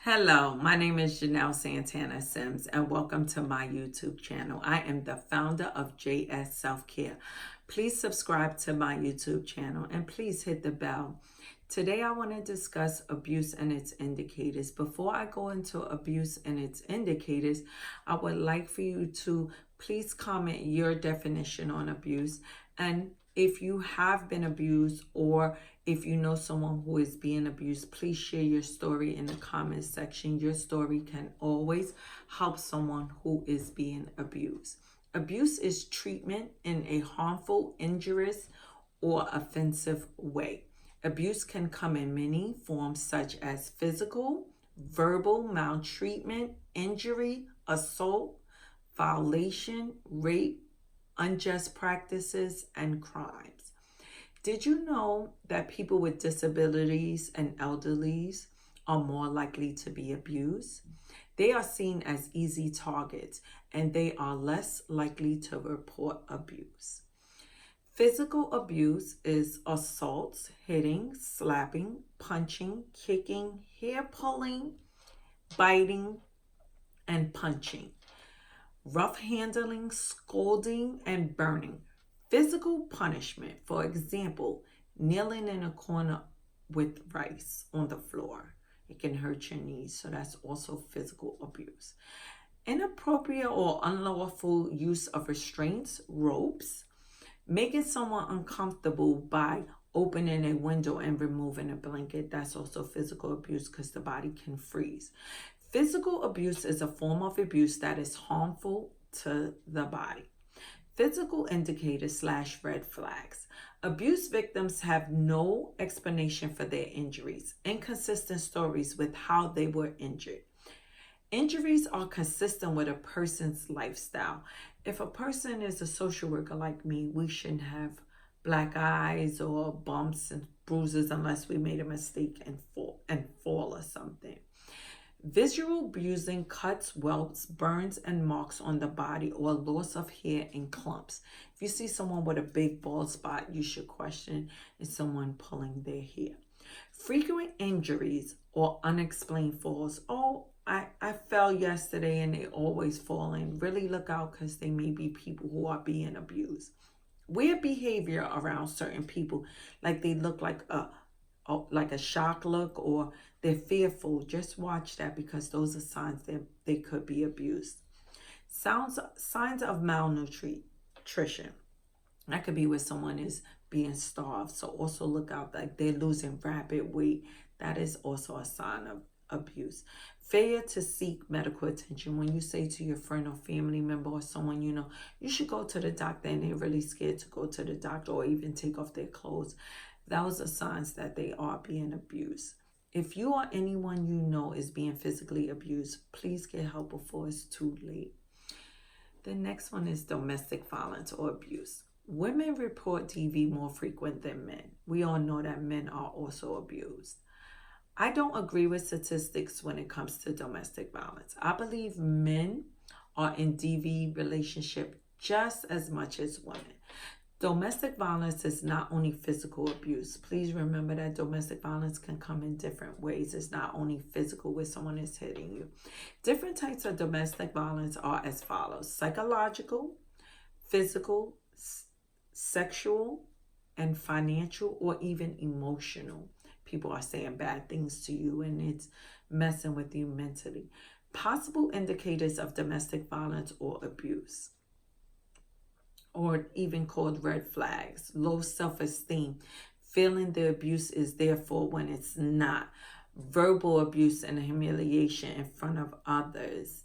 Hello, my name is Janell Santana Sims, and welcome to my YouTube channel. I am the founder of JS Self-Care. Please subscribe to my YouTube channel and please hit the bell. Today I want to discuss abuse and its indicators. Before I go into abuse and its indicators, I would like for you to please comment your definition on abuse, and if you have been abused or if you know someone who is being abused, please share your story in the comments section. Your story can always help someone who is being abused. Abuse is treatment in a harmful, injurious, or offensive way. Abuse can come in many forms such as physical, verbal maltreatment, injury, assault, violation, rape, unjust practices, and crimes. Did you know that people with disabilities and elderlies are more likely to be abused? They are seen as easy targets and they are less likely to report abuse. Physical abuse is assaults, hitting, slapping, punching, kicking, hair pulling, biting, and punching. Rough handling, scolding, and burning. Physical punishment, for example, kneeling in a corner with rice on the floor. It can hurt your knees, so that's also physical abuse. Inappropriate or unlawful use of restraints, ropes, making someone uncomfortable by opening a window and removing a blanket. That's also physical abuse because the body can freeze. Physical abuse is a form of abuse that is harmful to the body. Physical indicators / red flags. Abuse victims have no explanation for their injuries, inconsistent stories with how they were injured. Injuries are consistent with a person's lifestyle. If a person is a social worker like me, we shouldn't have black eyes or bumps and bruises unless we made a mistake and fall or something. Visual bruising, cuts, welts, burns, and marks on the body, or loss of hair and clumps. If you see someone with a big bald spot, you should question, is someone pulling their hair? Frequent injuries or unexplained falls. Oh, I fell yesterday and they always falling. Really look out because they may be people who are being abused. Weird behavior around certain people, like they look like a shock look or they're fearful. Just watch that because those are signs that they could be abused. Signs of malnutrition. That could be where someone is being starved. So also look out, like they're losing rapid weight. That is also a sign of abuse. Failure to seek medical attention. When you say to your friend or family member or someone you know, you should go to the doctor, and they're really scared to go to the doctor or even take off their clothes, those are signs that they are being abused. If you or anyone you know is being physically abused, please get help before it's too late. The next one is domestic violence or abuse. Women report DV more frequent than men. We all know that men are also abused. I don't agree with statistics when it comes to domestic violence. I believe men are in DV relationship just as much as women. Domestic violence is not only physical abuse. Please remember that domestic violence can come in different ways. It's not only physical where someone is hitting you. Different types of domestic violence are as follows: psychological, physical, sexual, and financial, or even emotional. People are saying bad things to you and it's messing with you mentally. Possible indicators of domestic violence or abuse, or even called red flags: low self-esteem, feeling the abuse is there for when it's not, verbal abuse and humiliation in front of others,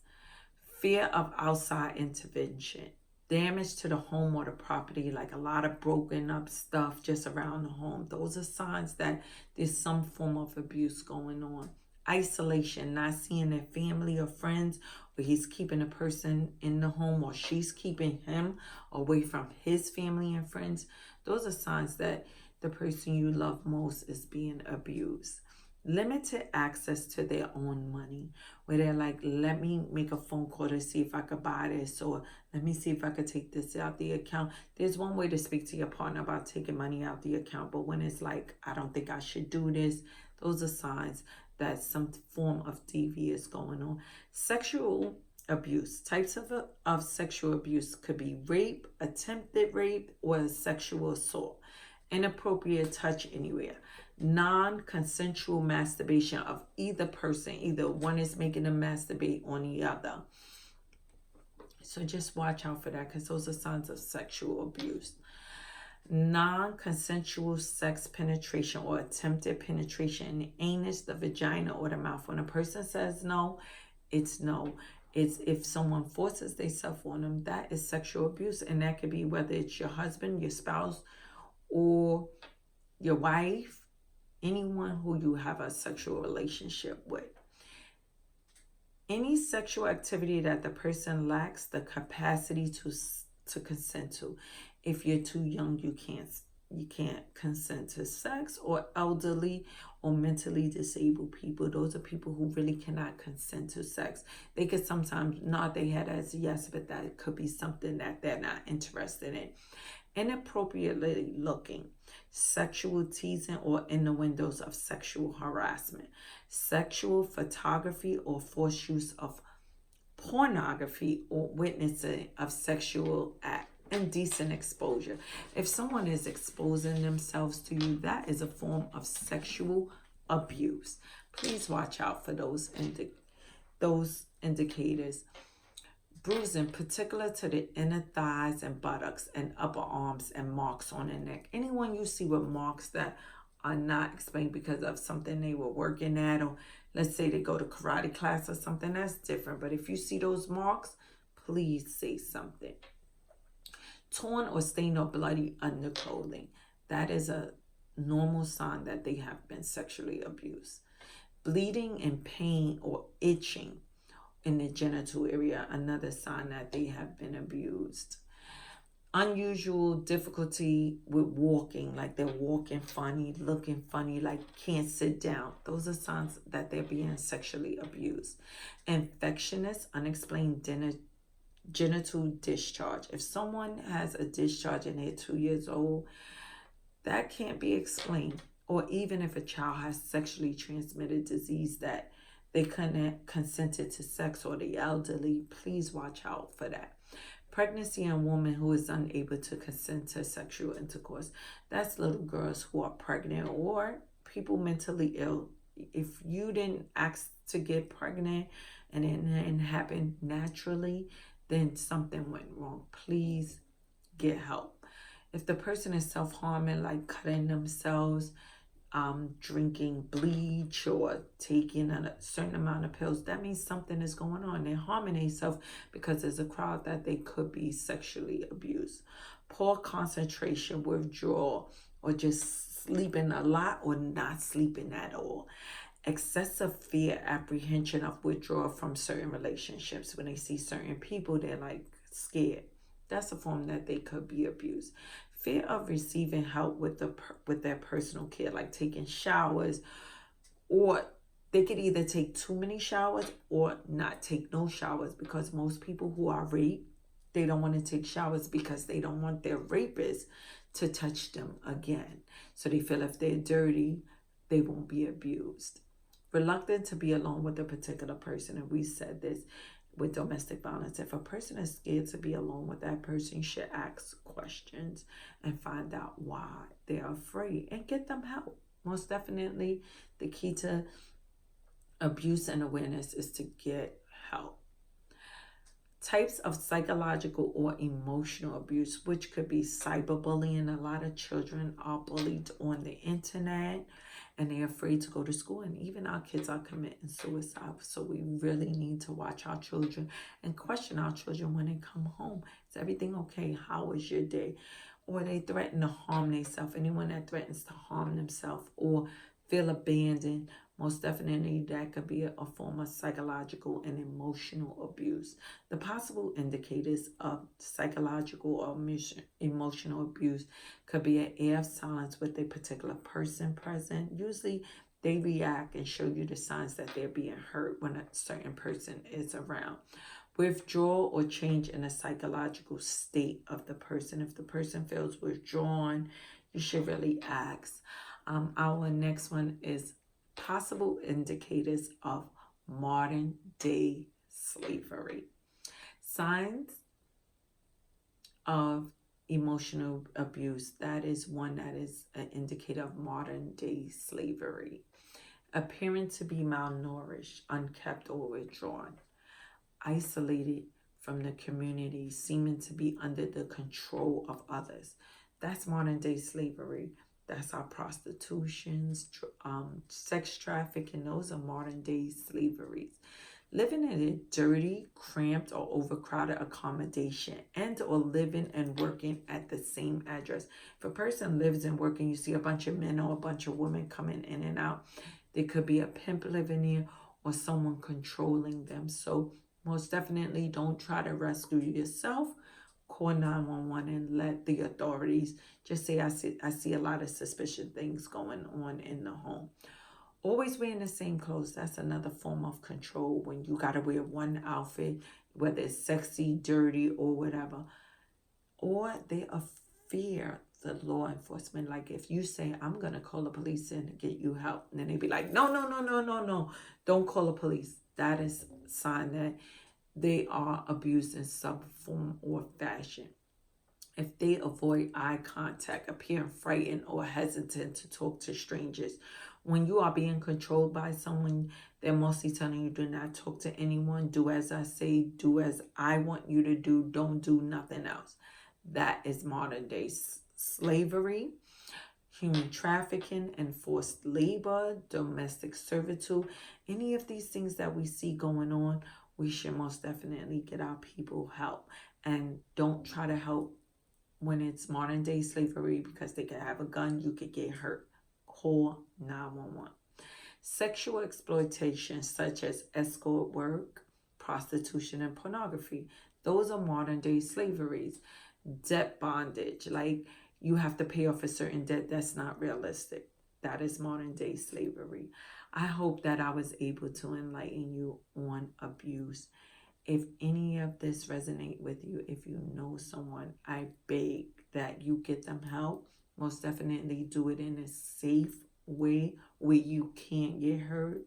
fear of outside intervention, damage to the home or the property, like a lot of broken up stuff just around the home. Those are signs that there's some form of abuse going on. Isolation, not seeing their family or friends, or he's keeping a person in the home or she's keeping him away from his family and friends. Those are signs that the person you love most is being abused. Limited access to their own money, where they're like, let me make a phone call to see if I could buy this, or let me see if I could take this out the account. There's one way to speak to your partner about taking money out the account, but when it's like, I don't think I should do this, those are signs that some form of deviance going on. Sexual abuse. Types of sexual abuse could be rape, attempted rape, or sexual assault. Inappropriate touch anywhere. Non-consensual masturbation of either person. Either one is making them masturbate on the other. So just watch out for that, because those are signs of sexual abuse. Non-consensual sex penetration or attempted penetration in the anus, the vagina, or the mouth. When a person says no, it's no. It's if someone forces themselves on them, that is sexual abuse. And that could be whether it's your husband, your spouse, or your wife, anyone who you have a sexual relationship with. Any sexual activity that the person lacks the capacity to consent to. If you're too young, you can't consent to sex, or elderly or mentally disabled people. Those are people who really cannot consent to sex. They could sometimes nod their head as yes, but that could be something that they're not interested in. Inappropriately looking, sexual teasing, or innuendos of sexual harassment. Sexual photography or forced use of pornography or witnessing of sexual act. Indecent exposure. If someone is exposing themselves to you, that is a form of sexual abuse. Please watch out for those indicators. Bruising, particular to the inner thighs and buttocks and upper arms, and marks on the neck. Anyone you see with marks that are not explained because of something they were working at, or let's say they go to karate class or something, that's different. But if you see those marks, please say something. Torn or stained or bloody underclothing. That is a normal sign that they have been sexually abused. Bleeding and pain or itching in the genital area, another sign that they have been abused. Unusual difficulty with walking, like they're walking funny, looking funny, like can't sit down. Those are signs that they're being sexually abused. Infectious, unexplained genital discharge. If someone has a discharge and they're 2 years old, that can't be explained. Or even if a child has sexually transmitted disease that they couldn't consented to sex, or the elderly, please watch out for that. Pregnancy in a woman who is unable to consent to sexual intercourse. That's little girls who are pregnant or people mentally ill. If you didn't ask to get pregnant and it didn't happen naturally, then something went wrong. Please get help. If the person is self-harming, like cutting themselves, drinking bleach, or taking a certain amount of pills, that means something is going on. They're harming themselves because there's a crowd that they could be sexually abused. Poor concentration, withdrawal, or just sleeping a lot or not sleeping at all. Excessive fear, apprehension of withdrawal from certain relationships. When they see certain people, they're like scared. That's a form that they could be abused. Fear of receiving help with their personal care, like taking showers, or they could either take too many showers or not take no showers, because most people who are raped, they don't want to take showers because they don't want their rapist to touch them again. So they feel if they're dirty, they won't be abused. Reluctant to be alone with a particular person, and we said this with domestic violence. If a person is scared to be alone with that person, you should ask questions and find out why they're afraid and get them help. Most definitely, the key to abuse and awareness is to get help. Types of psychological or emotional abuse, which could be cyberbullying. A lot of children are bullied on the internet and they're afraid to go to school, and even our kids are committing suicide. So we really need to watch our children and question our children when they come home. Is everything okay? How was your day? Or they threaten to harm themselves. Anyone that threatens to harm themselves or feel abandoned, most definitely that could be a form of psychological and emotional abuse. The possible indicators of psychological or emotional abuse could be an air of silence with a particular person present. Usually they react and show you the signs that they're being hurt when a certain person is around. Withdrawal or change in the psychological state of the person. If the person feels withdrawn, you should really ask. Our next one is Possible indicators of modern day slavery. Signs of emotional abuse. That is one that is an indicator of modern day slavery. Appearing to be malnourished, unkept, or withdrawn. Isolated from the community, seeming to be under the control of others. That's modern day slavery. That's our prostitutions, sex trafficking. Those are modern day slaveries. Living in a dirty, cramped, or overcrowded accommodation, and or living and working at the same address. If a person lives and working, you see a bunch of men or a bunch of women coming in and out. There could be a pimp living there or someone controlling them. So most definitely don't try to rescue yourself. Call 911 and let the authorities just say, I see a lot of suspicious things going on in the home. Always wearing the same clothes. That's another form of control, when you got to wear one outfit, whether it's sexy, dirty, or whatever. Or they fear the law enforcement. Like if you say, I'm going to call the police in to get you help, and then they be like, no, no, no, no, no, no, don't call the police. That is a sign that they are abused in some form or fashion. If they avoid eye contact, appearing frightened or hesitant to talk to strangers. When you are being controlled by someone, they're mostly telling you, do not talk to anyone. Do as I say. Do as I want you to do. Don't do nothing else. That is modern day slavery. Human trafficking and forced labor, domestic servitude. Any of these things that we see going on, we should most definitely get our people help. And don't try to help when it's modern day slavery, because they could have a gun, you could get hurt. Call 911. Sexual exploitation, such as escort work, prostitution, and pornography. Those are modern day slaveries. Debt bondage, like you have to pay off a certain debt that's not realistic. That is modern day slavery. I hope that I was able to enlighten you on abuse. If any of this resonate with you, if you know someone, I beg that you get them help. Most definitely do it in a safe way where you can't get hurt.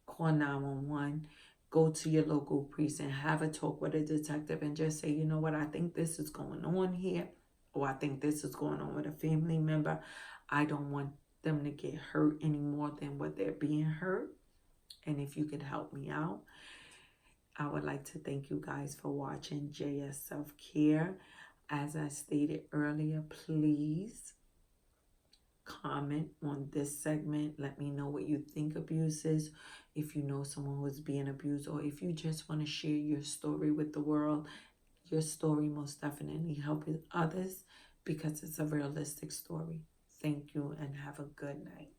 Call 911. Go to your local precinct. Have a talk with a detective and just say, you know what, I think this is going on here. Or I think this is going on with a family member. I don't want them to get hurt any more than what they're being hurt. And if you could help me out, I would like to thank you guys for watching JS Self-Care. As I stated earlier, please comment on this segment. Let me know what you think abuse is. If you know someone who is being abused, or if you just want to share your story with the world, your story most definitely helps others because it's a realistic story. Thank you and have a good night.